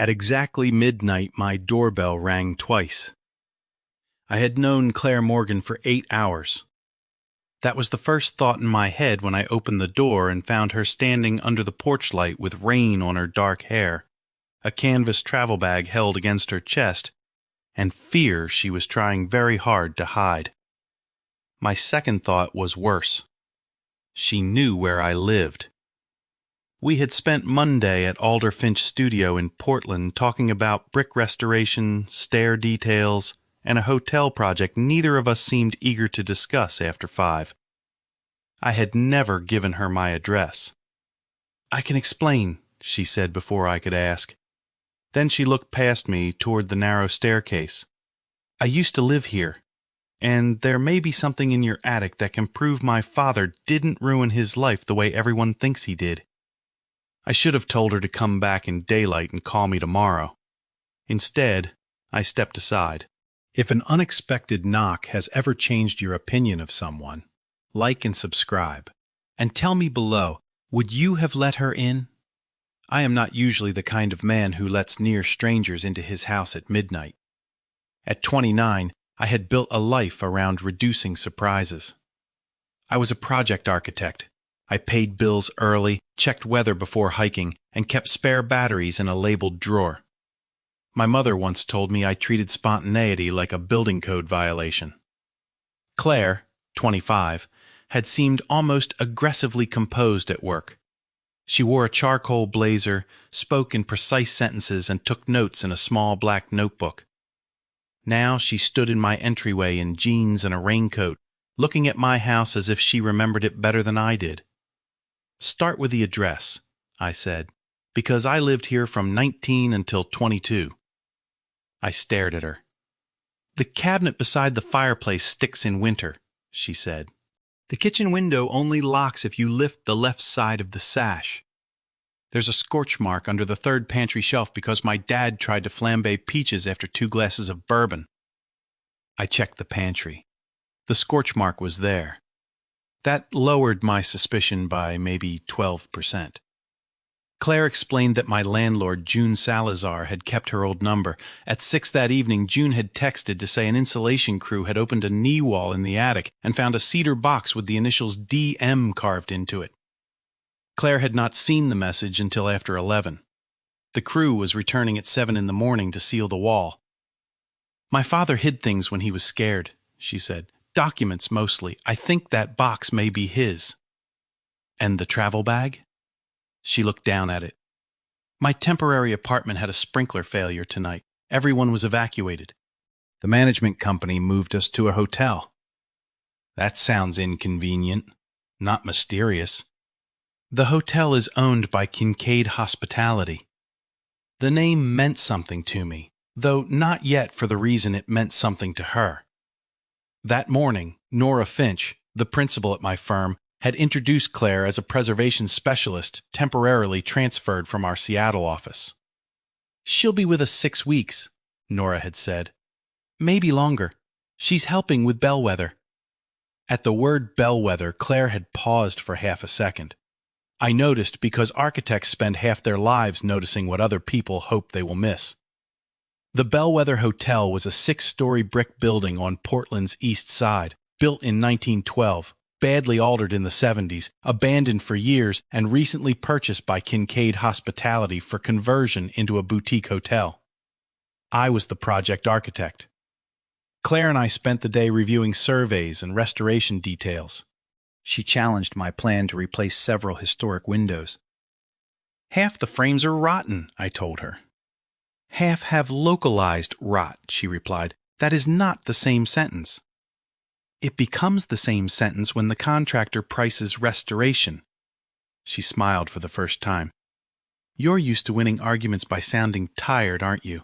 At exactly midnight, my doorbell rang twice. I had known Claire Morgan for 8 hours. That was the first thought in my head when I opened the door and found her standing under the porch light with rain on her dark hair, a canvas travel bag held against her chest, and fear she was trying very hard to hide. My second thought was worse. She knew where I lived. We had spent Monday at Alder Finch Studio in Portland talking about brick restoration, stair details, and a hotel project neither of us seemed eager to discuss after 5. I had never given her my address. "I can explain," she said before I could ask. Then she looked past me toward the narrow staircase. "I used to live here, and there may be something in your attic that can prove my father didn't ruin his life the way everyone thinks he did." I should have told her to come back in daylight and call me tomorrow. Instead, I stepped aside. If an unexpected knock has ever changed your opinion of someone, like and subscribe. And tell me below, would you have let her in? I am not usually the kind of man who lets near strangers into his house at midnight. At 29, I had built a life around reducing surprises. I was a project architect. I paid bills early, checked weather before hiking, and kept spare batteries in a labeled drawer. My mother once told me I treated spontaneity like a building code violation. Claire, 25, had seemed almost aggressively composed at work. She wore a charcoal blazer, spoke in precise sentences, and took notes in a small black notebook. Now she stood in my entryway in jeans and a raincoat, looking at my house as if she remembered it better than I did. "Start with the address," I said, "because I lived here from 19 until 22. I stared at her. "The cabinet beside the fireplace sticks in winter," she said. "The kitchen window only locks if you lift the left side of the sash. There's a scorch mark under the third pantry shelf because my dad tried to flambe peaches after 2 glasses of bourbon." I checked the pantry. The scorch mark was there. That lowered my suspicion by maybe 12%. Claire explained that my landlord, June Salazar, had kept her old number. At 6 that evening, June had texted to say an insulation crew had opened a knee wall in the attic and found a cedar box with the initials DM carved into it. Claire had not seen the message until after 11. The crew was returning at 7 in the morning to seal the wall. "My father hid things when he was scared," she said. "Documents, mostly. I think that box may be his." "And the travel bag?" She looked down at it. "My temporary apartment had a sprinkler failure tonight. Everyone was evacuated. The management company moved us to a hotel." "That sounds inconvenient, not mysterious." "The hotel is owned by Kincaid Hospitality." The name meant something to me, though not yet for the reason it meant something to her. That morning, Nora Finch, the principal at my firm, had introduced Claire as a preservation specialist temporarily transferred from our Seattle office. "She'll be with us 6 weeks," Nora had said. "Maybe longer. She's helping with Bellweather." At the word Bellweather, Claire had paused for half a second. I noticed because architects spend half their lives noticing what other people hope they will miss. The Bellweather Hotel was a 6-story brick building on Portland's east side, built in 1912, badly altered in the 70s, abandoned for years, and recently purchased by Kincaid Hospitality for conversion into a boutique hotel. I was the project architect. Claire and I spent the day reviewing surveys and restoration details. She challenged my plan to replace several historic windows. "Half the frames are rotten," I told her. "Half have localized rot," she replied. "That is not the same sentence." "It becomes the same sentence when the contractor prices restoration." She smiled for the first time. "You're used to winning arguments by sounding tired, aren't you?"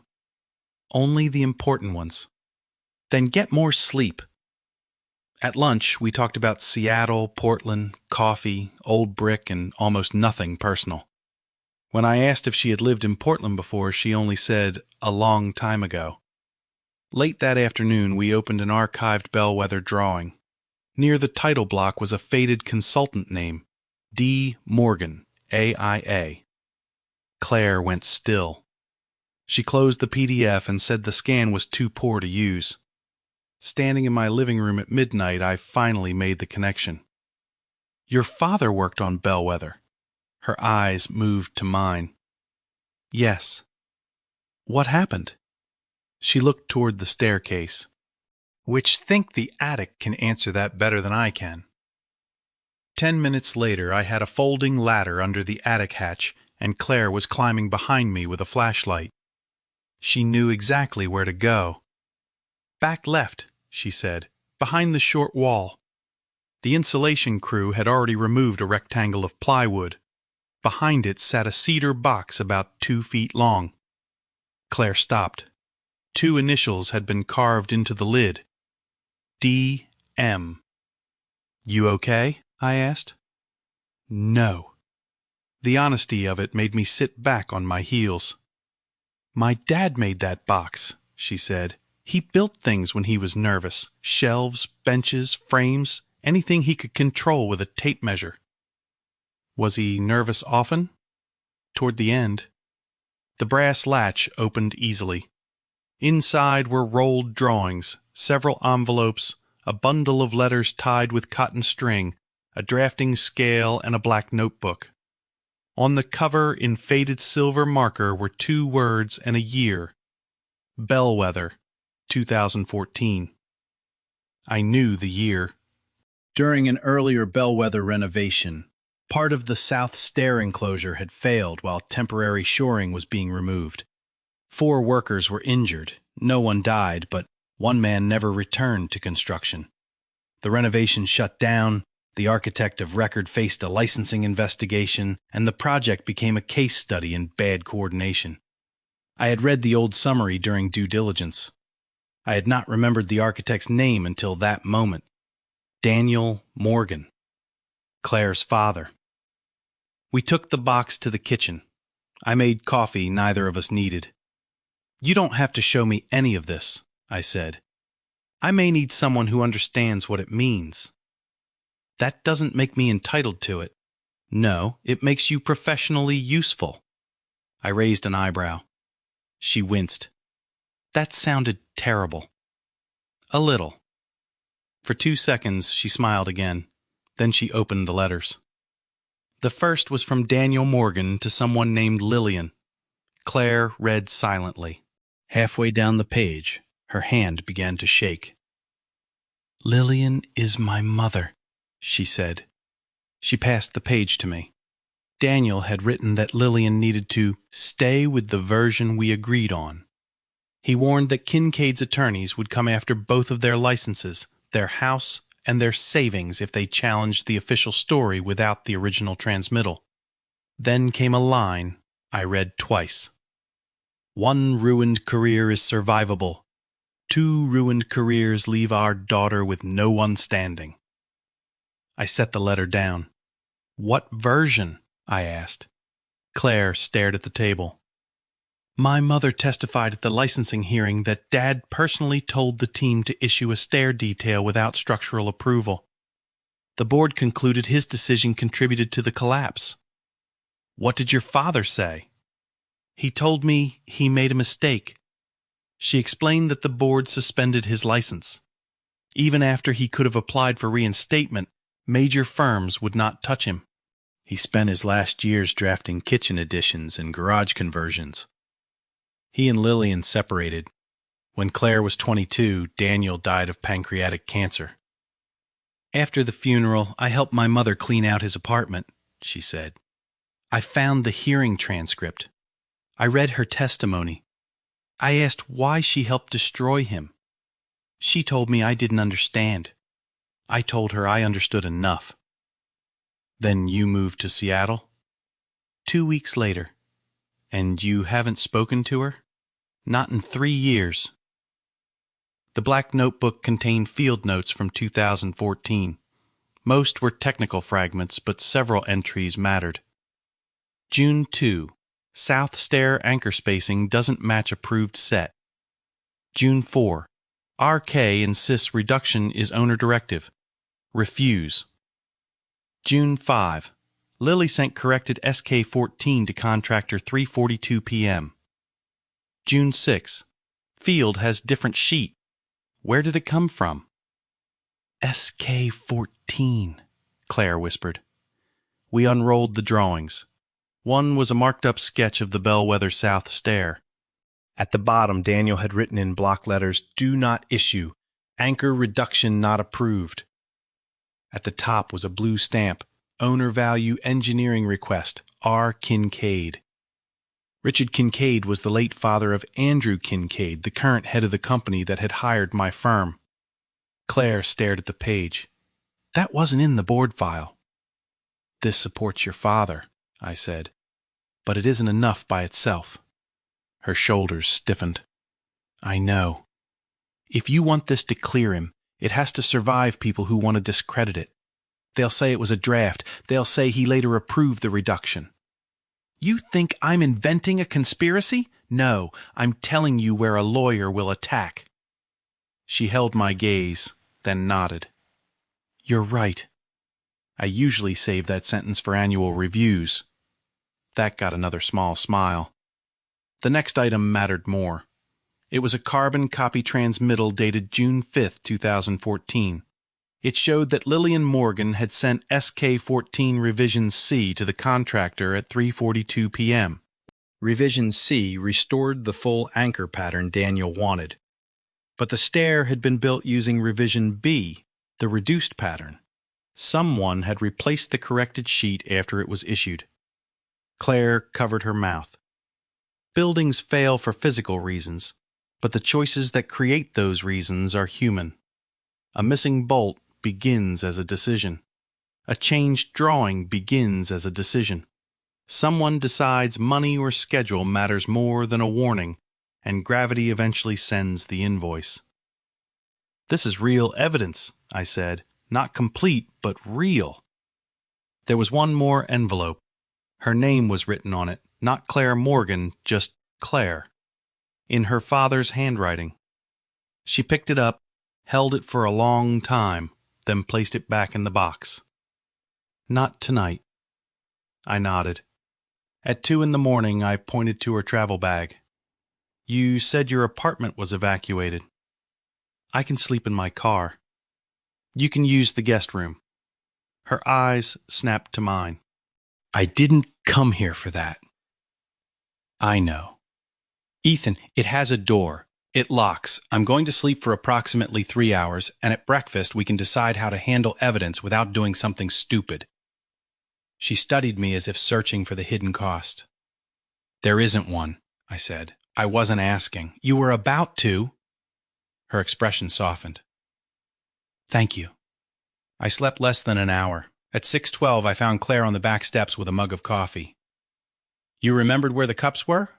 "Only the important ones." "Then get more sleep." At lunch, we talked about Seattle, Portland, coffee, old brick, and almost nothing personal. When I asked if she had lived in Portland before, she only said, "A long time ago." Late that afternoon, we opened an archived Bellweather drawing. Near the title block was a faded consultant name, D. Morgan, AIA. Claire went still. She closed the PDF and said the scan was too poor to use. Standing in my living room at midnight, I finally made the connection. Your father worked on Bellweather. Her eyes moved to mine. Yes. What happened? She looked toward the staircase. Which think the attic can answer that better than I can. 10 minutes later, I had a folding ladder under the attic hatch, and Claire was climbing behind me with a flashlight. She knew exactly where to go. Back left, she said, behind the short wall. The insulation crew had already removed a rectangle of plywood. Behind it sat a cedar box about 2 feet long. Claire stopped. 2 initials had been carved into the lid. D.M. You okay? I asked. No. The honesty of it made me sit back on my heels. My dad made that box, she said. He built things when he was nervous. Shelves, benches, frames, anything he could control with a tape measure. Was he nervous often? Toward the end. The brass latch opened easily. Inside were rolled drawings, several envelopes, a bundle of letters tied with cotton string, a drafting scale, and a black notebook. On the cover, in faded silver marker, were 2 words and a year. Bellweather, 2014. I knew the year. During an earlier Bellweather renovation, part of the south stair enclosure had failed while temporary shoring was being removed. 4 workers were injured. No one died, but one man never returned to construction. The renovation shut down, the architect of record faced a licensing investigation, and the project became a case study in bad coordination. I had read the old summary during due diligence. I had not remembered the architect's name until that moment. Daniel Morgan, Claire's father. We took the box to the kitchen. I made coffee neither of us needed. You don't have to show me any of this, I said. I may need someone who understands what it means. That doesn't make me entitled to it. No, it makes you professionally useful. I raised an eyebrow. She winced. That sounded terrible. A little. For 2 seconds, she smiled again. Then she opened the letters. The first was from Daniel Morgan to someone named Lillian. Claire read silently. Halfway down the page, her hand began to shake. Lillian is my mother, she said. She passed the page to me. Daniel had written that Lillian needed to stay with the version we agreed on. He warned that Kincaid's attorneys would come after both of their licenses, their house, and their savings if they challenged the official story without the original transmittal. Then came a line I read twice. 1 ruined career is survivable. 2 ruined careers leave our daughter with no one standing. I set the letter down. What version? I asked. Claire stared at the table. My mother testified at the licensing hearing that Dad personally told the team to issue a stair detail without structural approval. The board concluded his decision contributed to the collapse. What did your father say? He told me he made a mistake. She explained that the board suspended his license. Even after he could have applied for reinstatement, major firms would not touch him. He spent his last years drafting kitchen additions and garage conversions. He and Lillian separated. When Claire was 22, Daniel died of pancreatic cancer. After the funeral, I helped my mother clean out his apartment, she said. I found the hearing transcript. I read her testimony. I asked why she helped destroy him. She told me I didn't understand. I told her I understood enough. Then you moved to Seattle? 2 weeks later. And you haven't spoken to her? Not in 3 years. The black notebook contained field notes from 2014. Most were technical fragments, but several entries mattered. June 2. South stair anchor spacing doesn't match approved set. June 4. RK insists reduction is owner directive. Refuse. June 5. Lily sent corrected SK14 to contractor 3:42 p.m. June 6. Field has different sheet. Where did it come from? SK-14, Claire whispered. We unrolled the drawings. One was a marked-up sketch of the Bellweather South Stair. At the bottom, Daniel had written in block letters, "Do not issue. Anchor reduction not approved." At the top was a blue stamp, "Owner value engineering request, R. Kincaid." Richard Kincaid was the late father of Andrew Kincaid, the current head of the company that had hired my firm. Claire stared at the page. That wasn't in the board file. This supports your father, I said, but it isn't enough by itself. Her shoulders stiffened. I know. If you want this to clear him, it has to survive people who want to discredit it. They'll say it was a draft. They'll say he later approved the reduction. You think I'm inventing a conspiracy? No, I'm telling you where a lawyer will attack. She held my gaze, then nodded. You're right. I usually save that sentence for annual reviews. That got another small smile. The next item mattered more. It was a carbon copy transmittal dated June 5, 2014. It showed that Lillian Morgan had sent SK-14 Revision C to the contractor at 3:42 p.m. Revision C restored the full anchor pattern Daniel wanted. But the stair had been built using Revision B, the reduced pattern. Someone had replaced the corrected sheet after it was issued. Claire covered her mouth. Buildings fail for physical reasons, but the choices that create those reasons are human. A missing bolt begins as a decision. A changed drawing begins as a decision. Someone decides money or schedule matters more than a warning, and gravity eventually sends the invoice. This is real evidence, I said. Not complete, but real. There was one more envelope. Her name was written on it, not Claire Morgan, just Claire, in her father's handwriting. She picked it up, held it for a long time, then placed it back in the box. Not tonight. I nodded. At 2 a.m, I pointed to her travel bag. You said your apartment was evacuated. I can sleep in my car. You can use the guest room. Her eyes snapped to mine. I didn't come here for that. I know. Ethan, it has a door. It locks. I'm going to sleep for approximately 3 hours, and at breakfast we can decide how to handle evidence without doing something stupid. She studied me as if searching for the hidden cost. There isn't one, I said. I wasn't asking. You were about to. Her expression softened. Thank you. I slept less than an hour. At 6:12, I found Claire on the back steps with a mug of coffee. You remembered where the cups were?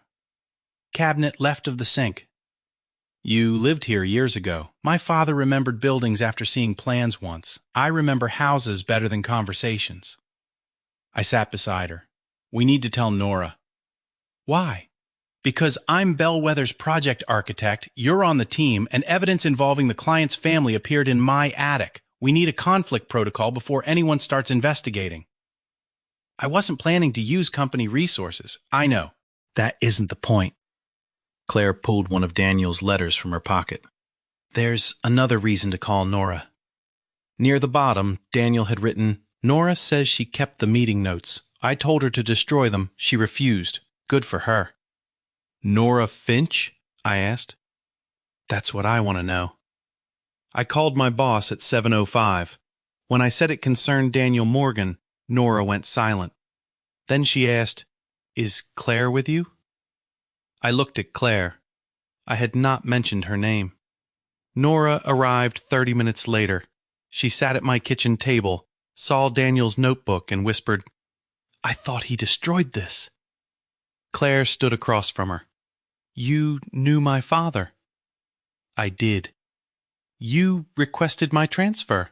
Cabinet left of the sink. You lived here years ago. My father remembered buildings after seeing plans once. I remember houses better than conversations. I sat beside her. We need to tell Nora. Why? Because I'm Bellweather's project architect, you're on the team, and evidence involving the client's family appeared in my attic. We need a conflict protocol before anyone starts investigating. I wasn't planning to use company resources. I know. That isn't the point. Claire pulled one of Daniel's letters from her pocket. There's another reason to call Nora. Near the bottom, Daniel had written, Nora says she kept the meeting notes. I told her to destroy them. She refused. Good for her. Nora Finch? I asked. That's what I want to know. I called my boss at 7:05. When I said it concerned Daniel Morgan, Nora went silent. Then she asked, Is Claire with you? I looked at Claire. I had not mentioned her name. Nora arrived 30 minutes later. She sat at my kitchen table, saw Daniel's notebook, and whispered, I thought he destroyed this. Claire stood across from her. You knew my father. I did. You requested my transfer.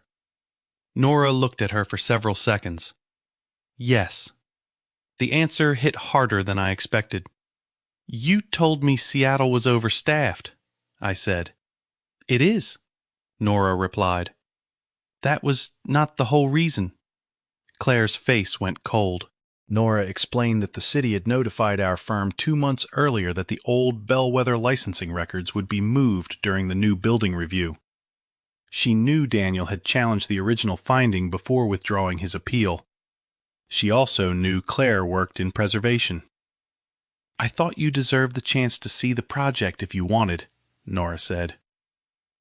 Nora looked at her for several seconds. Yes. The answer hit harder than I expected. You told me Seattle was overstaffed, I said. It is, Nora replied. That was not the whole reason. Claire's face went cold. Nora explained that the city had notified our firm 2 months earlier that the old Bellweather licensing records would be moved during the new building review. She knew Daniel had challenged the original finding before withdrawing his appeal. She also knew Claire worked in preservation. "I thought you deserved the chance to see the project if you wanted," Nora said.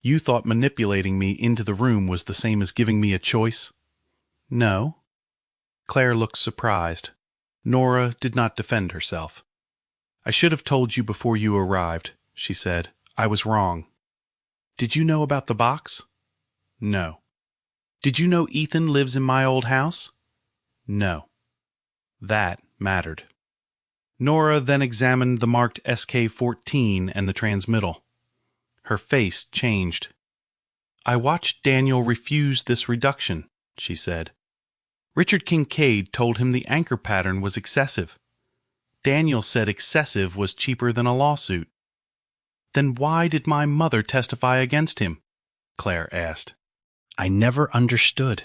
"You thought manipulating me into the room was the same as giving me a choice?" "No." Claire looked surprised. Nora did not defend herself. "I should have told you before you arrived," she said. "I was wrong." "Did you know about the box?" "No." "Did you know Ethan lives in my old house?" "No." That mattered. Nora then examined the marked SK-14 and the transmittal. Her face changed. "I watched Daniel refuse this reduction," she said. "Richard Kincaid told him the anchor pattern was excessive. Daniel said excessive was cheaper than a lawsuit." "Then why did my mother testify against him?" Claire asked. "I never understood."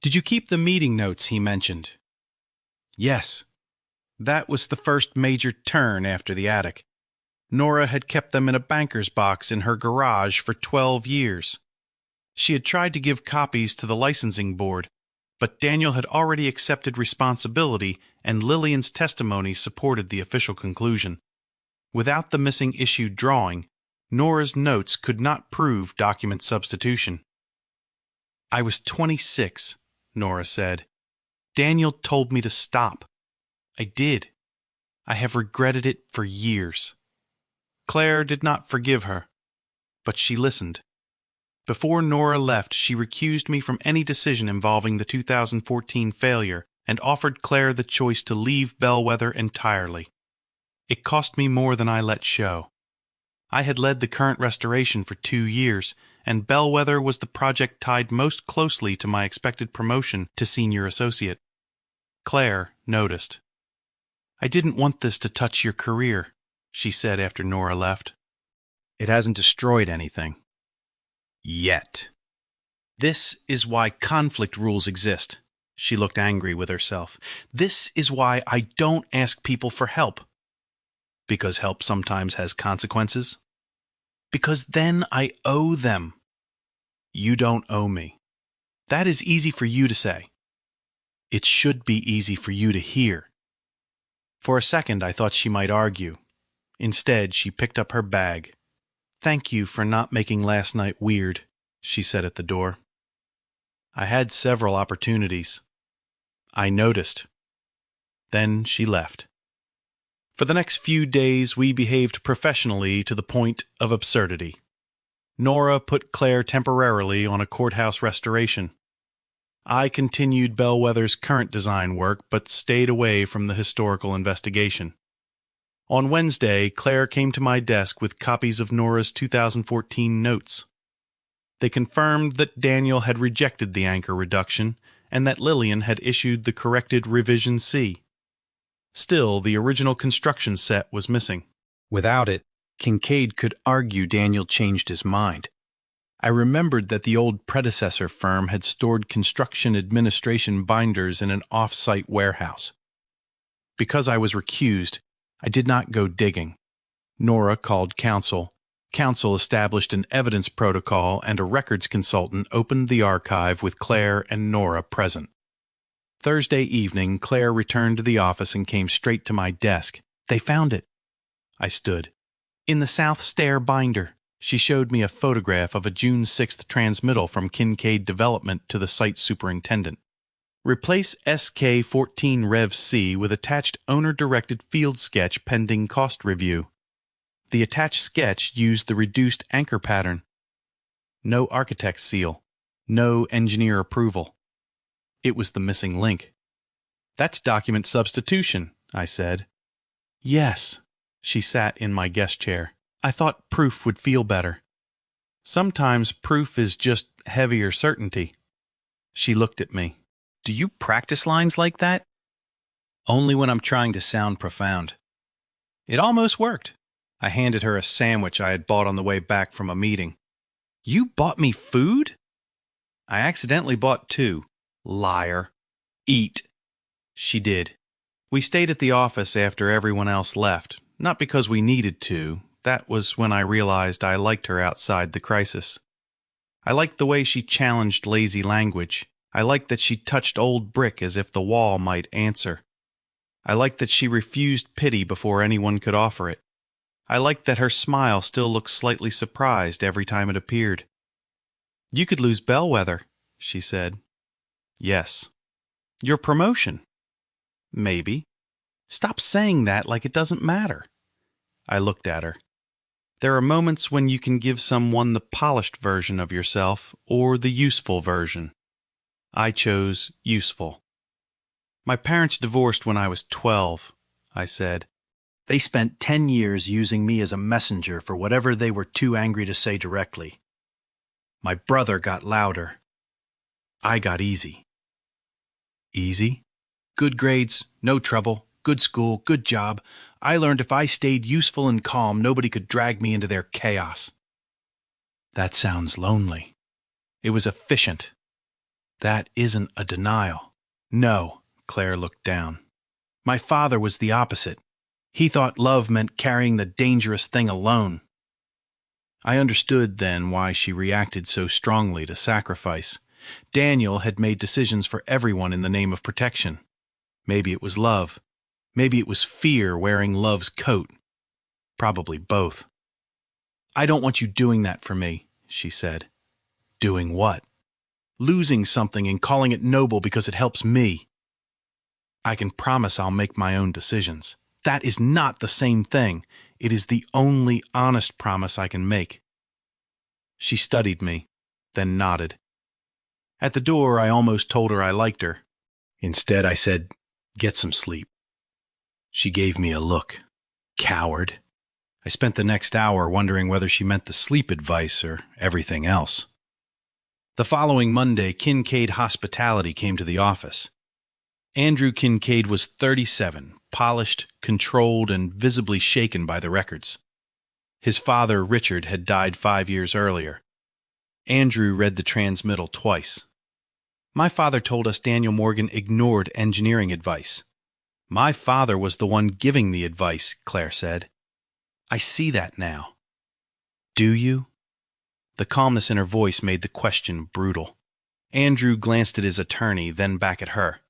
"Did you keep the meeting notes he mentioned?" "Yes. That was the first major turn after the attic. Nora had kept them in a banker's box in her garage for 12 years. She had tried to give copies to the licensing board, but Daniel had already accepted responsibility, and Lillian's testimony supported the official conclusion. Without the missing issued drawing, Nora's notes could not prove document substitution. "I was 26, Nora said. "Daniel told me to stop. I did. I have regretted it for years." Claire did not forgive her, but she listened. Before Nora left, she recused me from any decision involving the 2014 failure and offered Claire the choice to leave Bellweather entirely. It cost me more than I let show. I had led the current restoration for 2 years, and Bellweather was the project tied most closely to my expected promotion to senior associate. Claire noticed. "I didn't want this to touch your career," she said after Nora left. "It hasn't destroyed anything. Yet. This is why conflict rules exist." She looked angry with herself. "This is why I don't ask people for help." "Because help sometimes has consequences?" "Because then I owe them." "You don't owe me." "That is easy for you to say." "It should be easy for you to hear." For a second I thought she might argue. Instead, she picked up her bag. "Thank you for not making last night weird," she said at the door. "I had several opportunities." "I noticed." Then she left. For the next few days we behaved professionally to the point of absurdity. Nora put Claire temporarily on a courthouse restoration. I continued Bellweather's current design work, but stayed away from the historical investigation. On Wednesday, Claire came to my desk with copies of Nora's 2014 notes. They confirmed that Daniel had rejected the anchor reduction, and that Lillian had issued the corrected Revision C. Still, the original construction set was missing. Without it, Kincaid could argue Daniel changed his mind. I remembered that the old predecessor firm had stored construction administration binders in an off-site warehouse. Because I was recused, I did not go digging. Nora called counsel. Counsel established an evidence protocol, and a records consultant opened the archive with Claire and Nora present. Thursday evening, Claire returned to the office and came straight to my desk. "They found it." I stood. "In the South Stair binder." She showed me a photograph of a June 6th transmittal from Kincaid Development to the site superintendent. "Replace SK-14 Rev C with attached owner-directed field sketch pending cost review." The attached sketch used the reduced anchor pattern. No architect's seal. No engineer approval. It was the missing link. "That's document substitution," I said. "Yes." She sat in my guest chair. "I thought proof would feel better." "Sometimes proof is just heavier certainty." She looked at me. "Do you practice lines like that?" "Only when I'm trying to sound profound." It almost worked. I handed her a sandwich I had bought on the way back from a meeting. "You bought me food?" "I accidentally bought 2. Liar. Eat." She did. We stayed at the office after everyone else left, not because we needed to. That was when I realized I liked her outside the crisis. I liked the way she challenged lazy language. I liked that she touched old brick as if the wall might answer. I liked that she refused pity before anyone could offer it. I liked that her smile still looked slightly surprised every time it appeared. "You could lose Bellweather," she said. "Yes." "Your promotion." "Maybe." "Stop saying that like it doesn't matter." I looked at her. There are moments when you can give someone the polished version of yourself or the useful version. I chose useful. "My parents divorced when I was 12, I said. "They spent 10 years using me as a messenger for whatever they were too angry to say directly. My brother got louder. I got easy." "Easy?" "Good grades, no trouble, good school, good job. I learned if I stayed useful and calm, nobody could drag me into their chaos." "That sounds lonely." "It was efficient." "That isn't a denial." "No." Claire looked down. "My father was the opposite. He thought love meant carrying the dangerous thing alone." I understood then why she reacted so strongly to sacrifice. Daniel had made decisions for everyone in the name of protection. Maybe it was love. Maybe it was fear wearing love's coat. Probably both. "I don't want you doing that for me," she said. "Doing what?" "Losing something and calling it noble because it helps me." "I can promise I'll make my own decisions." "That is not the same thing. It is the only honest promise I can make." She studied me, then nodded. At the door, I almost told her I liked her. Instead, I said, "Get some sleep." She gave me a look. Coward. I spent the next hour wondering whether she meant the sleep advice or everything else. The following Monday, Kincaid Hospitality came to the office. Andrew Kincaid was 37, polished, controlled, and visibly shaken by the records. His father, Richard, had died 5 years earlier. Andrew read the transmittal twice. "My father told us Daniel Morgan ignored engineering advice." "My father was the one giving the advice," Claire said. "I see that now." "Do you?" The calmness in her voice made the question brutal. Andrew glanced at his attorney, then back at her.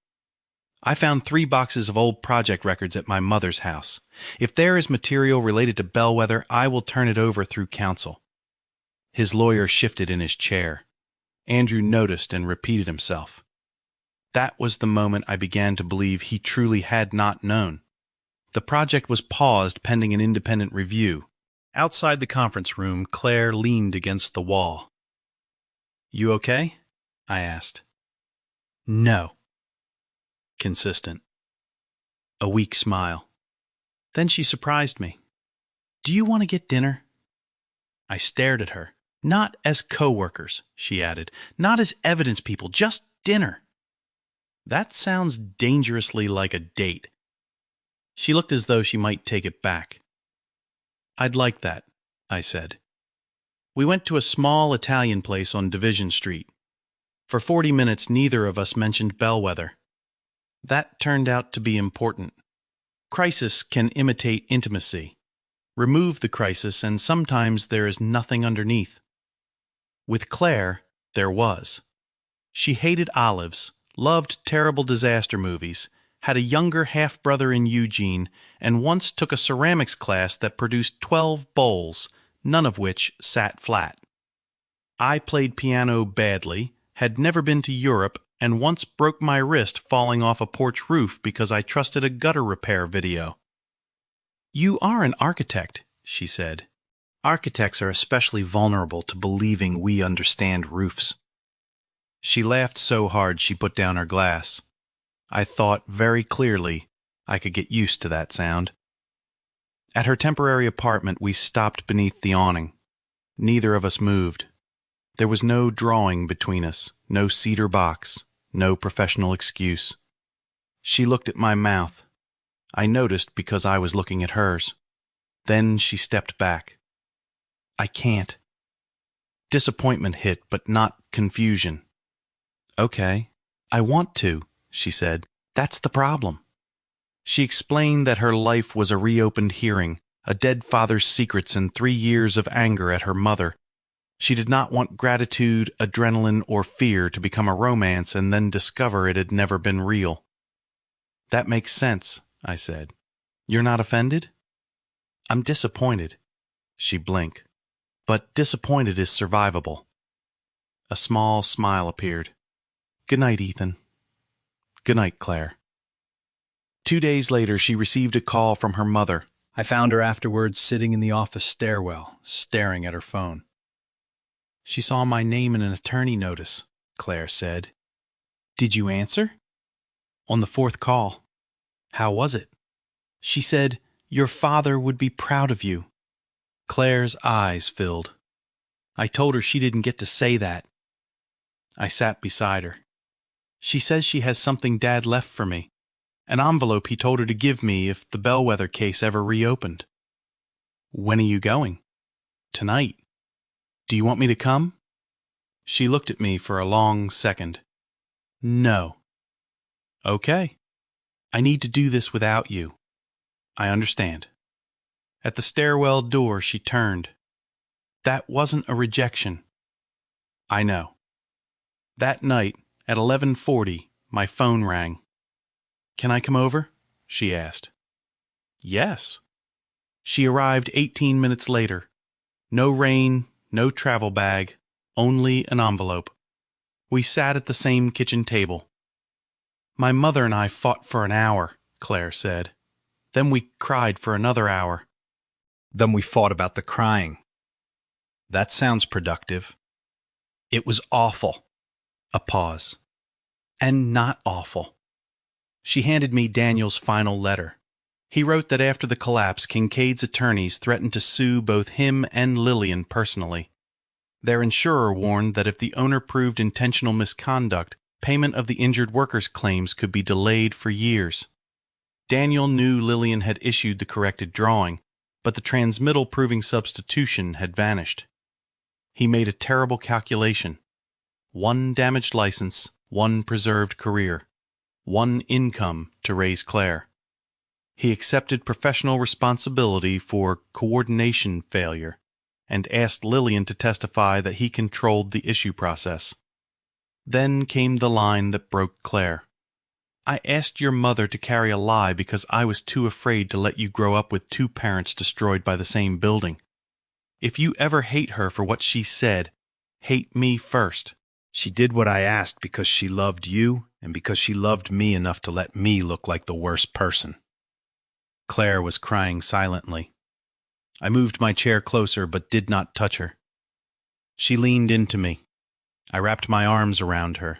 "I found 3 boxes of old project records at my mother's house. If there is material related to Bellweather, I will turn it over through counsel." His lawyer shifted in his chair. Andrew noticed and repeated himself. That was the moment I began to believe he truly had not known. The project was paused pending an independent review. Outside the conference room, Claire leaned against the wall. "You okay?" I asked. "No." Consistent. A weak smile. Then she surprised me. "Do you want to get dinner?" I stared at her. "Not as co-workers," she added. "Not as evidence people, just dinner." That sounds dangerously like a date. She looked as though she might take it back. "I'd like that," I said. We went to a small Italian place on Division Street. For 40 minutes, neither of us mentioned Bellweather. That turned out to be important. Crisis can imitate intimacy. Remove the crisis, and sometimes there is nothing underneath. With Claire, there was. She hated olives, loved terrible disaster movies, had a younger half-brother in Eugene, and once took a ceramics class that produced 12 bowls, none of which sat flat. I played piano badly, had never been to Europe, and once broke my wrist falling off a porch roof because I trusted a gutter repair video. "You are an architect," she said. "Architects are especially vulnerable to believing we understand roofs." She laughed so hard she put down her glass. I thought very clearly I could get used to that sound. At her temporary apartment, we stopped beneath the awning. Neither of us moved. There was no drawing between us, no cedar box, no professional excuse. She looked at my mouth. I noticed because I was looking at hers. Then she stepped back. "I can't." Disappointment hit, but not confusion. "Okay, I want to," she said. That's the problem. She explained that her life was a reopened hearing, a dead father's secrets, and 3 years of anger at her mother. She did not want gratitude, adrenaline, or fear to become a romance and then discover it had never been real. That makes sense, I said. You're not offended? I'm disappointed. She blinked. But disappointed is survivable. A small smile appeared. Good night, Ethan. Good night, Claire. 2 days later, she received a call from her mother. I found her afterwards sitting in the office stairwell, staring at her phone. She saw my name in an attorney notice, Claire said. Did you answer? On the 4th call. How was it? She said, your father would be proud of you. Claire's eyes filled. I told her she didn't get to say that. I sat beside her. She says she has something Dad left for me. An envelope he told her to give me if the Bellweather case ever reopened. When are you going? Tonight. Do you want me to come? She looked at me for a long second. No. Okay. I need to do this without you. I understand. At the stairwell door, she turned. That wasn't a rejection. I know. That night, at 11:40, my phone rang. Can I come over? She asked. Yes. She arrived 18 minutes later. No rain, no travel bag, only an envelope. We sat at the same kitchen table. My mother and I fought for an hour, Claire said. Then we cried for another hour. Then we fought about the crying. That sounds productive. It was awful. A pause. And not awful. She handed me Daniel's final letter. He wrote that after the collapse, Kincaid's attorneys threatened to sue both him and Lillian personally. Their insurer warned that if the owner proved intentional misconduct, payment of the injured workers' claims could be delayed for years. Daniel knew Lillian had issued the corrected drawing, but the transmittal proving substitution had vanished. He made a terrible calculation. 1 damaged license, 1 preserved career, 1 income to raise Claire. He accepted professional responsibility for coordination failure and asked Lillian to testify that he controlled the issue process. Then came the line that broke Claire. I asked your mother to carry a lie because I was too afraid to let you grow up with 2 parents destroyed by the same building. If you ever hate her for what she said, hate me first. She did what I asked because she loved you and because she loved me enough to let me look like the worst person. Claire was crying silently. I moved my chair closer but did not touch her. She leaned into me. I wrapped my arms around her.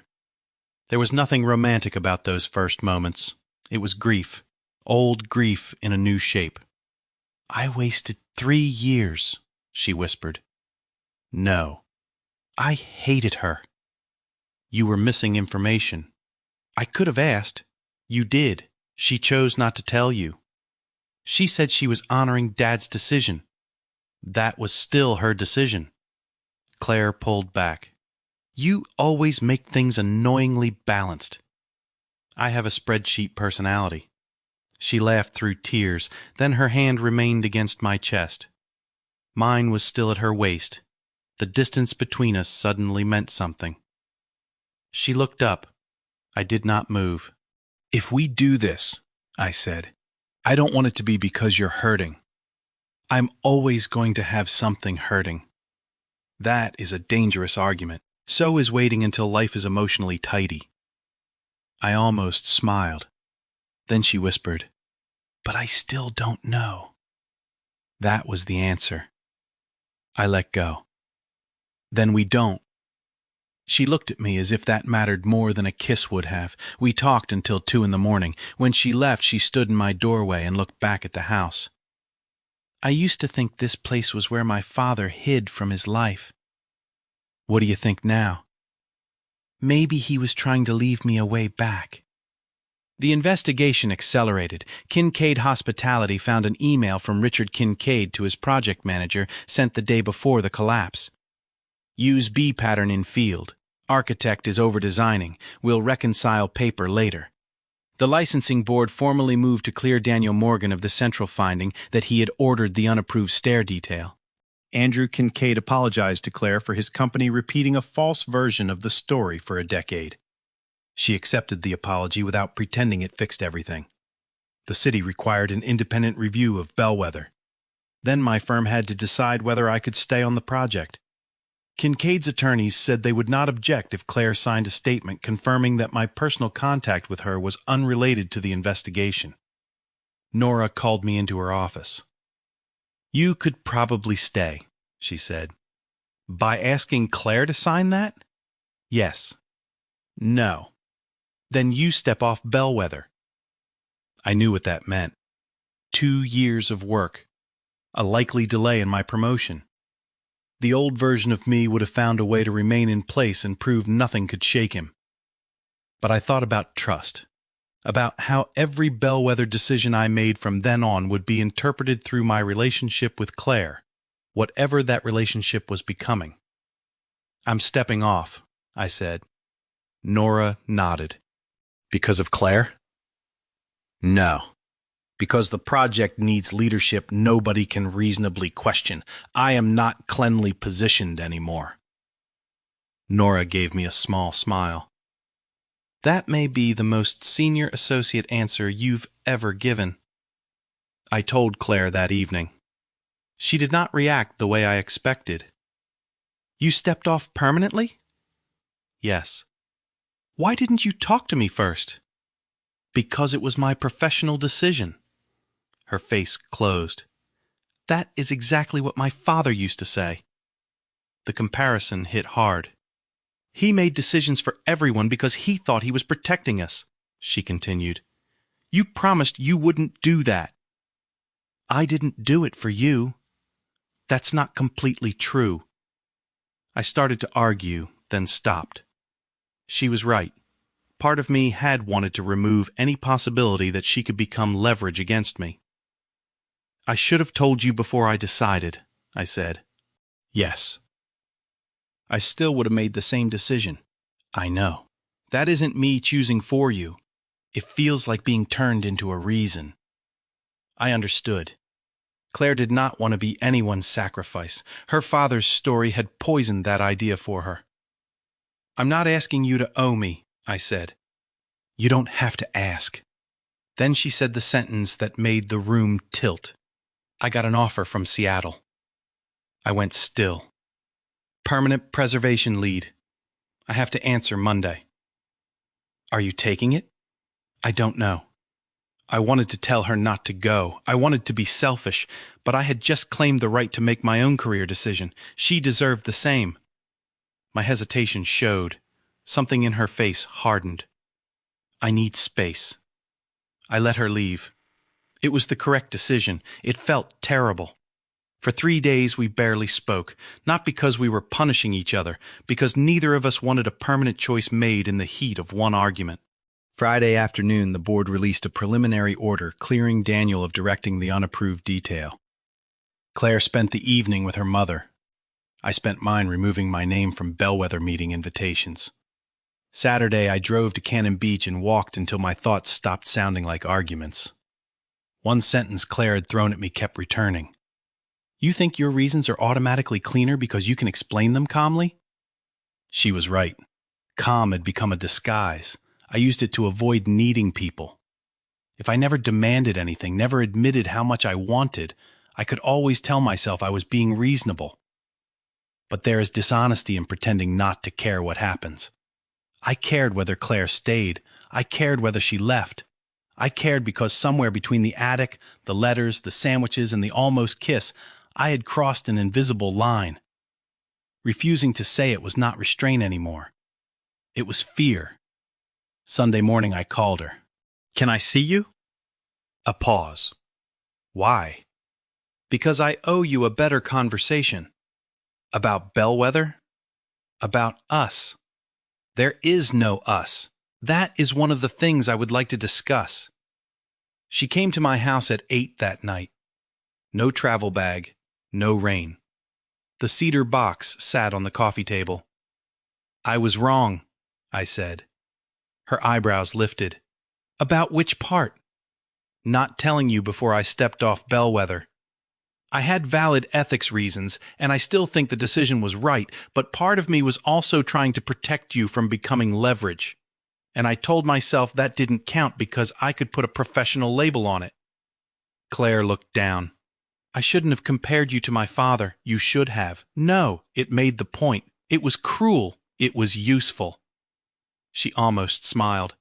There was nothing romantic about those first moments. It was grief, old grief in a new shape. I wasted 3 years, she whispered. No, I hated her. You were missing information. I could have asked. You did. She chose not to tell you. She said she was honoring Dad's decision. That was still her decision. Claire pulled back. You always make things annoyingly balanced. I have a spreadsheet personality. She laughed through tears, then her hand remained against my chest. Mine was still at her waist. The distance between us suddenly meant something. She looked up. I did not move. If we do this, I said, I don't want it to be because you're hurting. I'm always going to have something hurting. That is a dangerous argument. So is waiting until life is emotionally tidy. I almost smiled. Then she whispered, But I still don't know. That was the answer. I let go. Then we don't. She looked at me as if that mattered more than a kiss would have. We talked until 2 a.m. When she left, she stood in my doorway and looked back at the house. I used to think this place was where my father hid from his life. What do you think now? Maybe he was trying to leave me a way back. The investigation accelerated. Kincaid Hospitality found an email from Richard Kincaid to his project manager sent the day before the collapse. Use B pattern in field. Architect is over-designing. We'll reconcile paper later. The licensing board formally moved to clear Daniel Morgan of the central finding that he had ordered the unapproved stair detail. Andrew Kincaid apologized to Claire for his company repeating a false version of the story for a decade. She accepted the apology without pretending it fixed everything. The city required an independent review of Bellweather. Then my firm had to decide whether I could stay on the project. Kincaid's attorneys said they would not object if Claire signed a statement confirming that my personal contact with her was unrelated to the investigation. Nora called me into her office. "You could probably stay," she said. "By asking Claire to sign that?" "Yes." "No." "Then you step off Bellweather." I knew what that meant. 2 years of work. A likely delay in my promotion. The old version of me would have found a way to remain in place and prove nothing could shake him. But I thought about trust, about how every Bellweather decision I made from then on would be interpreted through my relationship with Claire, whatever that relationship was becoming. "I'm stepping off," I said. Nora nodded. "Because of Claire?" "No. Because the project needs leadership nobody can reasonably question. I am not cleanly positioned anymore." Nora gave me a small smile. "That may be the most senior associate answer you've ever given." I told Claire that evening. She did not react the way I expected. "You stepped off permanently?" "Yes." "Why didn't you talk to me first?" "Because it was my professional decision." Her face closed. "That is exactly what my father used to say." The comparison hit hard. "He made decisions for everyone because he thought he was protecting us," she continued. "You promised you wouldn't do that." "I didn't do it for you." "That's not completely true." I started to argue, then stopped. She was right. Part of me had wanted to remove any possibility that she could become leverage against me. "I should have told you before I decided," I said. "Yes." "I still would have made the same decision." "I know. That isn't me choosing for you. It feels like being turned into a reason." I understood. Claire did not want to be anyone's sacrifice. Her father's story had poisoned that idea for her. "I'm not asking you to owe me," I said. "You don't have to ask." Then she said the sentence that made the room tilt. "I got an offer from Seattle." I went still. "Permanent preservation lead. I have to answer Monday." "Are you taking it?" "I don't know." I wanted to tell her not to go. I wanted to be selfish, but I had just claimed the right to make my own career decision. She deserved the same. My hesitation showed. Something in her face hardened. "I need space." I let her leave. It was the correct decision. It felt terrible. For 3 days we barely spoke, not because we were punishing each other, because neither of us wanted a permanent choice made in the heat of one argument. Friday afternoon, the board released a preliminary order clearing Daniel of directing the unapproved detail. Claire spent the evening with her mother. I spent mine removing my name from Bellweather meeting invitations. Saturday, I drove to Cannon Beach and walked until my thoughts stopped sounding like arguments. One sentence Claire had thrown at me kept returning. "You think your reasons are automatically cleaner because you can explain them calmly?" She was right. Calm had become a disguise. I used it to avoid needing people. If I never demanded anything, never admitted how much I wanted, I could always tell myself I was being reasonable. But there is dishonesty in pretending not to care what happens. I cared whether Claire stayed. I cared whether she left. I cared because somewhere between the attic, the letters, the sandwiches, and the almost kiss, I had crossed an invisible line. Refusing to say it was not restraint anymore. It was fear. Sunday morning I called her. "Can I see you?" A pause. "Why?" "Because I owe you a better conversation." "About Bellweather?" "About us." "There is no us. That is one of the things I would like to discuss." She came to my house at 8 that night. No travel bag, no rain. The cedar box sat on the coffee table. "I was wrong," I said. Her eyebrows lifted. About which part? Not telling you before I stepped off Bellweather. I had valid ethics reasons, and I still think the decision was right, but part of me was also trying to protect you from becoming leverage. And I told myself that didn't count because I could put a professional label on it. Claire looked down. I shouldn't have compared you to my father. You should have. No, it made the point. It was cruel. It was useful. She almost smiled.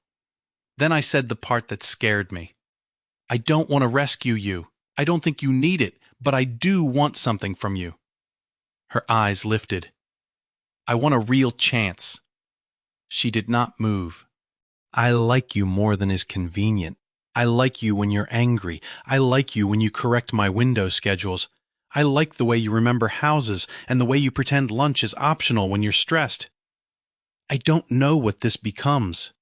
Then I said the part that scared me. I don't want to rescue you. I don't think you need it, but I do want something from you. Her eyes lifted. I want a real chance. She did not move. I like you more than is convenient. I like you when you're angry. I like you when you correct my window schedules. I like the way you remember houses and the way you pretend lunch is optional when you're stressed. I don't know what this becomes,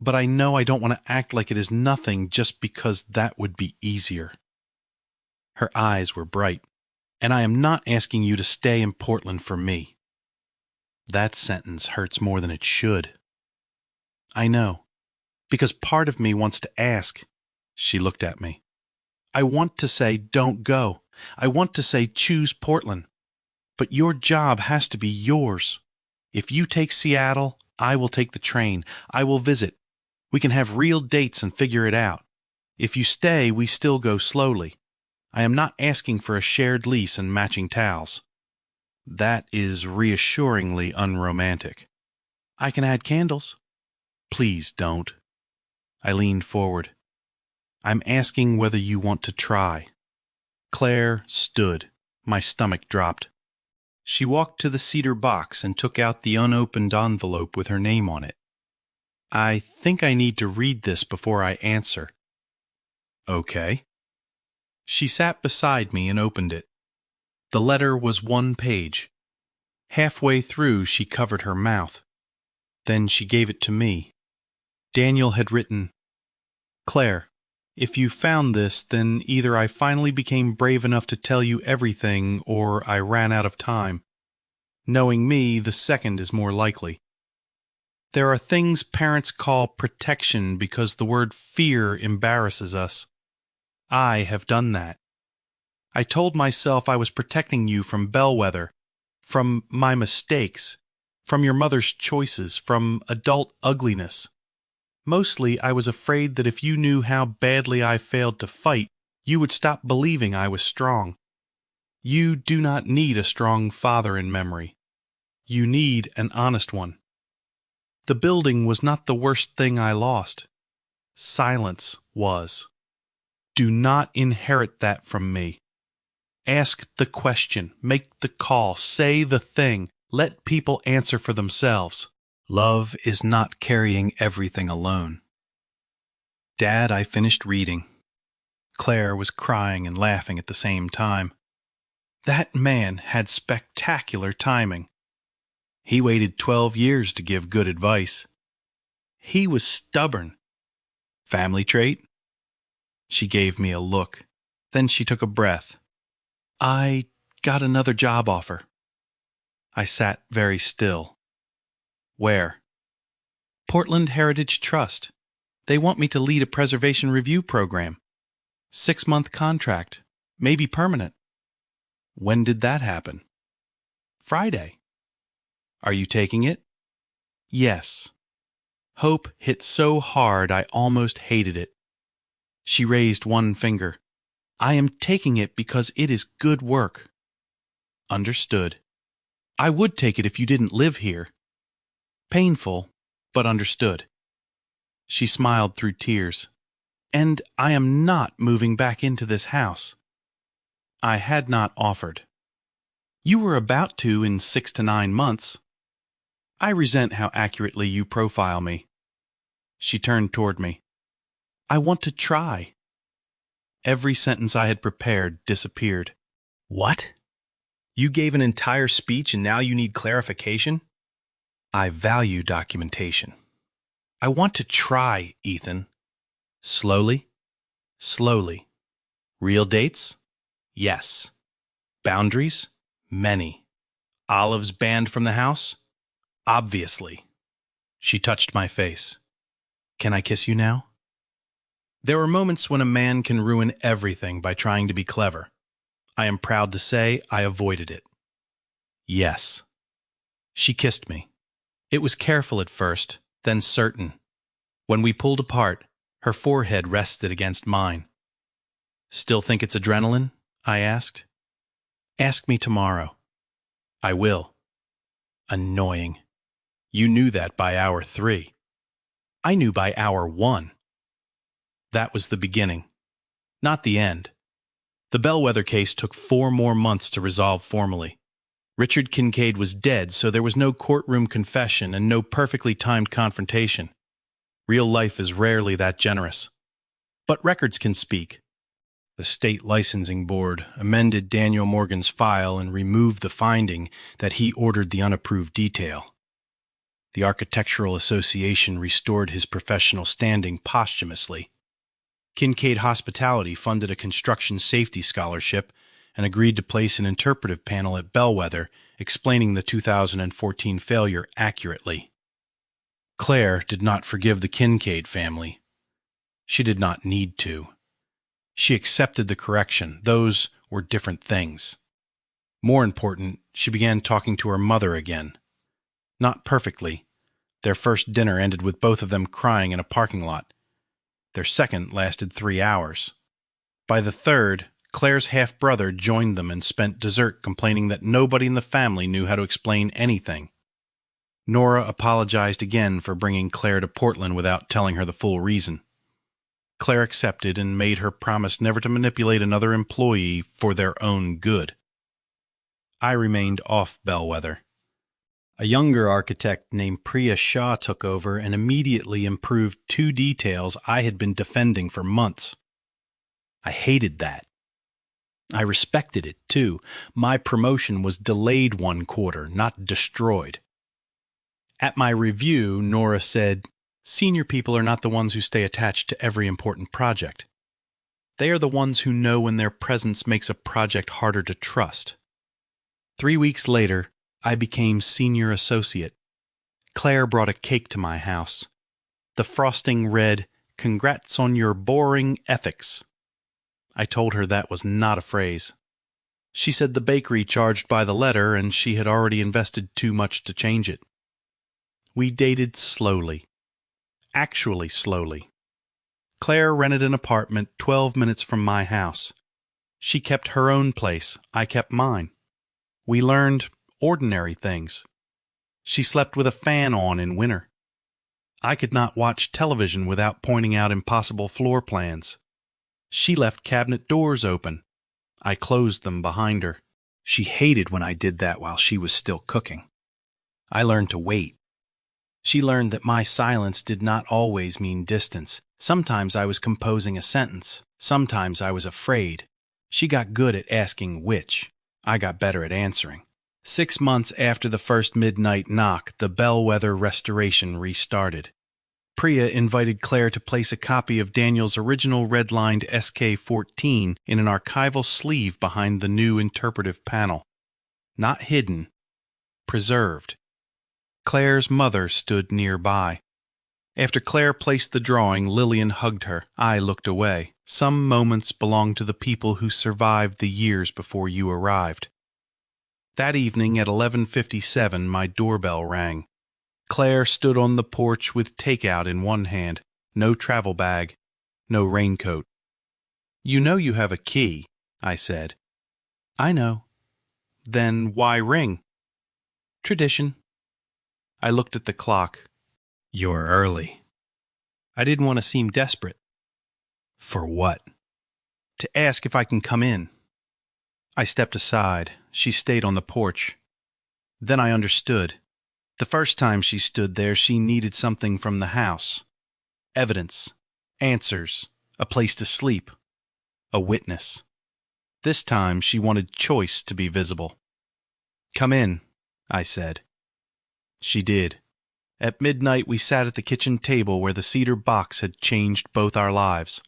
but I know I don't want to act like it is nothing just because that would be easier. Her eyes were bright. And I am not asking you to stay in Portland for me. That sentence hurts more than it should. I know, because part of me wants to ask. She looked at me. I want to say, don't go. I want to say, choose Portland. But your job has to be yours. If you take Seattle, I will take the train. I will visit. We can have real dates and figure it out. If you stay, we still go slowly. I am not asking for a shared lease and matching towels. That is reassuringly unromantic. I can add candles. Please don't. I leaned forward. I'm asking whether you want to try. Claire stood. My stomach dropped. She walked to the cedar box and took out the unopened envelope with her name on it. I think I need to read this before I answer. Okay. She sat beside me and opened it. The letter was 1 page. Halfway through, she covered her mouth. Then she gave it to me. Daniel had written, Claire, if you found this, then either I finally became brave enough to tell you everything, or I ran out of time. Knowing me, the second is more likely. There are things parents call protection because the word fear embarrasses us. I have done that. I told myself I was protecting you from Bellweather, from my mistakes, from your mother's choices, from adult ugliness. Mostly, I was afraid that if you knew how badly I failed to fight, you would stop believing I was strong. You do not need a strong father in memory. You need an honest one. The building was not the worst thing I lost. Silence was. Do not inherit that from me. Ask the question, make the call, say the thing, let people answer for themselves. Love is not carrying everything alone. Dad, I finished reading. Claire was crying and laughing at the same time. That man had spectacular timing. He waited 12 years to give good advice. He was stubborn. Family trait? She gave me a look. Then she took a breath. I got another job offer. I sat very still. Where? Portland Heritage Trust. They want me to lead a preservation review program. 6-month contract, maybe permanent. When did that happen? Friday. Are you taking it? Yes. Hope hit so hard I almost hated it. She raised one finger. I am taking it because it is good work. Understood. I would take it if you didn't live here. Painful, but understood. She smiled through tears. And I am not moving back into this house. I had not offered. You were about to in 6 to 9 months. I resent how accurately you profile me. She turned toward me. I want to try. Every sentence I had prepared disappeared. What? You gave an entire speech and now you need clarification? I value documentation. I want to try, Ethan. Slowly. Slowly. Real dates? Yes. Boundaries? Many. Olives banned from the house? Obviously. She touched my face. Can I kiss you now? There are moments when a man can ruin everything by trying to be clever. I am proud to say I avoided it. Yes. She kissed me. It was careful at first, then certain. When we pulled apart, her forehead rested against mine. Still think it's adrenaline? I asked. Ask me tomorrow. I will. Annoying. You knew that by hour 3. I knew by hour 1. That was the beginning, not the end. The Bellweather case took 4 more months to resolve formally. Richard Kincaid was dead, so there was no courtroom confession and no perfectly timed confrontation. Real life is rarely that generous. But records can speak. The state licensing board amended Daniel Morgan's file and removed the finding that he ordered the unapproved detail. The Architectural Association restored his professional standing posthumously. Kincaid Hospitality funded a construction safety scholarship and agreed to place an interpretive panel at Bellweather explaining the 2014 failure accurately. Claire did not forgive the Kincaid family. She did not need to. She accepted the correction. Those were different things. More important, she began talking to her mother again. Not perfectly. Their first dinner ended with both of them crying in a parking lot. Their second lasted 3 hours. By the third, Claire's half-brother joined them and spent dessert complaining that nobody in the family knew how to explain anything. Nora apologized again for bringing Claire to Portland without telling her the full reason. Claire accepted and made her promise never to manipulate another employee for their own good. I remained off Bellweather. A younger architect named Priya Shah took over and immediately improved 2 details I had been defending for months. I hated that. I respected it, too. My promotion was delayed 1 quarter, not destroyed. At my review, Nora said, "Senior people are not the ones who stay attached to every important project. They are the ones who know when their presence makes a project harder to trust." 3 weeks later, I became senior associate. Claire brought a cake to my house. The frosting read, "Congrats on your boring ethics." I told her that was not a phrase. She said the bakery charged by the letter and she had already invested too much to change it. We dated slowly. Actually slowly. Claire rented an apartment 12 minutes from my house. She kept her own place. I kept mine. We learned ordinary things. She slept with a fan on in winter. I could not watch television without pointing out impossible floor plans. She left cabinet doors open. I closed them behind her. She hated when I did that while she was still cooking. I learned to wait. She learned that my silence did not always mean distance. Sometimes I was composing a sentence. Sometimes I was afraid. She got good at asking which. I got better at answering. 6 months after the first midnight knock, the Bellweather restoration restarted. Priya invited Claire to place a copy of Daniel's original red-lined SK-14 in an archival sleeve behind the new interpretive panel. Not hidden, preserved. Claire's mother stood nearby. After Claire placed the drawing, Lillian hugged her. I looked away. Some moments belong to the people who survived the years before you arrived. That evening at 11:57, my doorbell rang. Claire stood on the porch with takeout in one hand, no travel bag, no raincoat. "You know you have a key," I said. "I know." "Then why ring?" "Tradition." I looked at the clock. "You're early." I didn't want to seem desperate. "For what?" "To ask if I can come in." I stepped aside. She stayed on the porch. Then I understood. The first time she stood there, she needed something from the house. Evidence, answers, a place to sleep, a witness. This time she wanted choice to be visible. "Come in," I said. She did. At midnight we sat at the kitchen table where the cedar box had changed both our lives.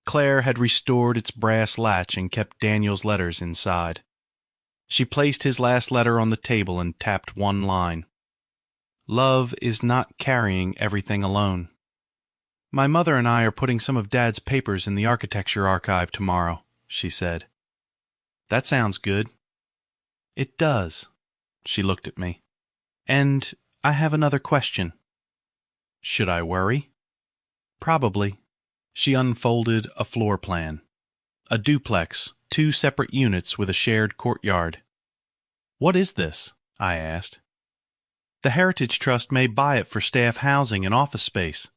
Claire had restored its brass latch and kept Daniel's letters inside. She placed his last letter on the table and tapped one line. "Love is not carrying everything alone." My mother and I are putting some of Dad's papers in the architecture archive tomorrow, she said. That sounds good. It does. She looked at me. And I have another question. Should I worry? Probably. She unfolded a floor plan. A duplex, 2 separate units with a shared courtyard. What is this? I asked. The Heritage Trust may buy it for staff housing and office space.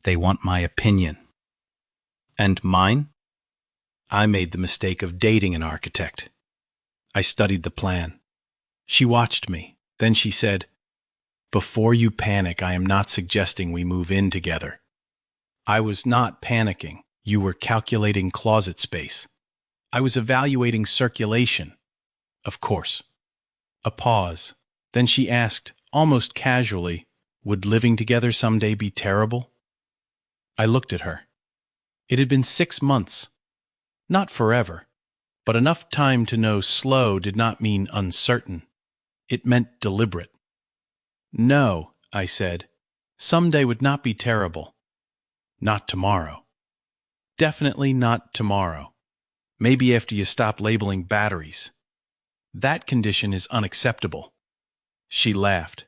They want my opinion. And mine? I made the mistake of dating an architect. I studied the plan. She watched me. Then she said, "Before you panic, I am not suggesting we move in together." I was not panicking. You were calculating closet space. I was evaluating circulation. Of course. A pause. Then she asked, almost casually, would living together someday be terrible? I looked at her. It had been 6 months. Not forever, but enough time to know slow did not mean uncertain. It meant deliberate. No, I said. Someday would not be terrible. Not tomorrow. Definitely not tomorrow. Maybe after you stop labeling batteries. That condition is unacceptable. She laughed.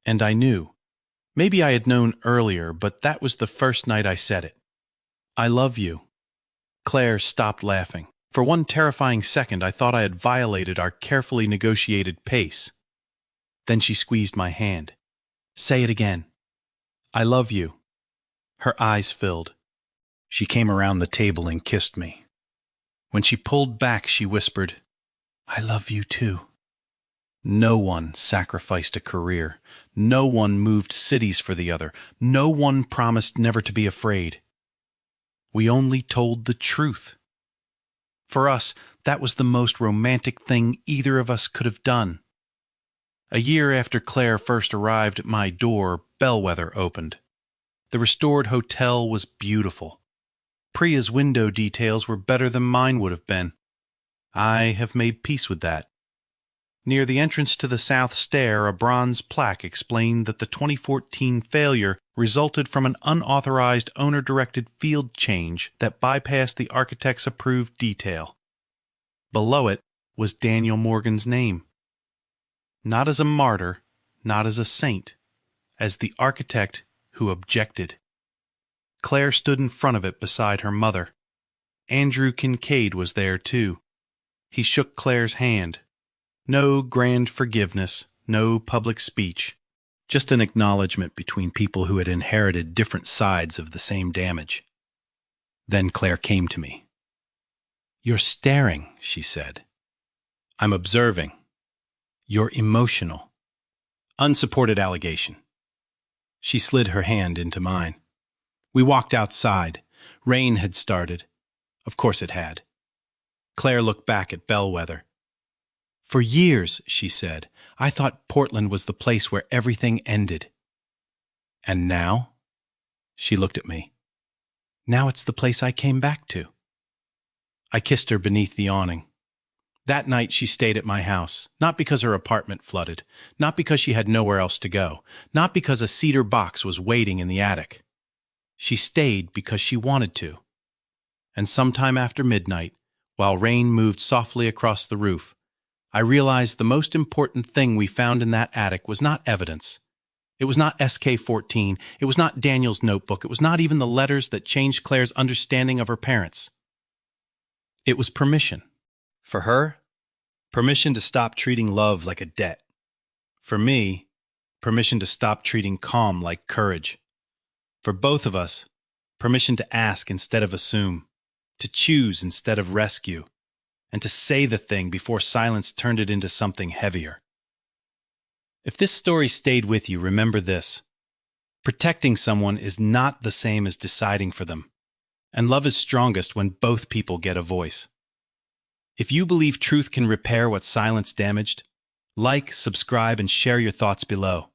And I knew. Maybe I had known earlier, but that was the first night I said it. I love you. Claire stopped laughing. For one terrifying second, I thought I had violated our carefully negotiated pace. Then she squeezed my hand. Say it again. I love you. Her eyes filled. She came around the table and kissed me. When she pulled back, she whispered, I love you too. No one sacrificed a career. No one moved cities for the other. No one promised never to be afraid. We only told the truth. For us, that was the most romantic thing either of us could have done. A year after Claire first arrived at my door, Bellweather opened. The restored hotel was beautiful. Priya's window details were better than mine would have been. I have made peace with that. Near the entrance to the south stair, a bronze plaque explained that the 2014 failure resulted from an unauthorized owner-directed field change that bypassed the architect's approved detail. Below it was Daniel Morgan's name. Not as a martyr, not as a saint, as the architect who objected. Claire stood in front of it beside her mother. Andrew Kincaid was there too. He shook Claire's hand. No grand forgiveness, no public speech, just an acknowledgement between people who had inherited different sides of the same damage. Then Claire came to me. You're staring, she said. I'm observing. You're emotional. Unsupported allegation. She slid her hand into mine. We walked outside. Rain had started. Of course it had. Claire looked back at Bellweather. For years, she said, I thought Portland was the place where everything ended. And now? She looked at me. Now it's the place I came back to. I kissed her beneath the awning. That night she stayed at my house, not because her apartment flooded, not because she had nowhere else to go, not because a cedar box was waiting in the attic. She stayed because she wanted to. And sometime after midnight, while rain moved softly across the roof, I realized the most important thing we found in that attic was not evidence. It was not SK-14. It was not Daniel's notebook. It was not even the letters that changed Claire's understanding of her parents. It was permission. For her, permission to stop treating love like a debt. For me, permission to stop treating calm like courage. For both of us, permission to ask instead of assume, to choose instead of rescue, and to say the thing before silence turned it into something heavier. If this story stayed with you, remember this. Protecting someone is not the same as deciding for them, and love is strongest when both people get a voice. If you believe truth can repair what silence damaged, like, subscribe, and share your thoughts below.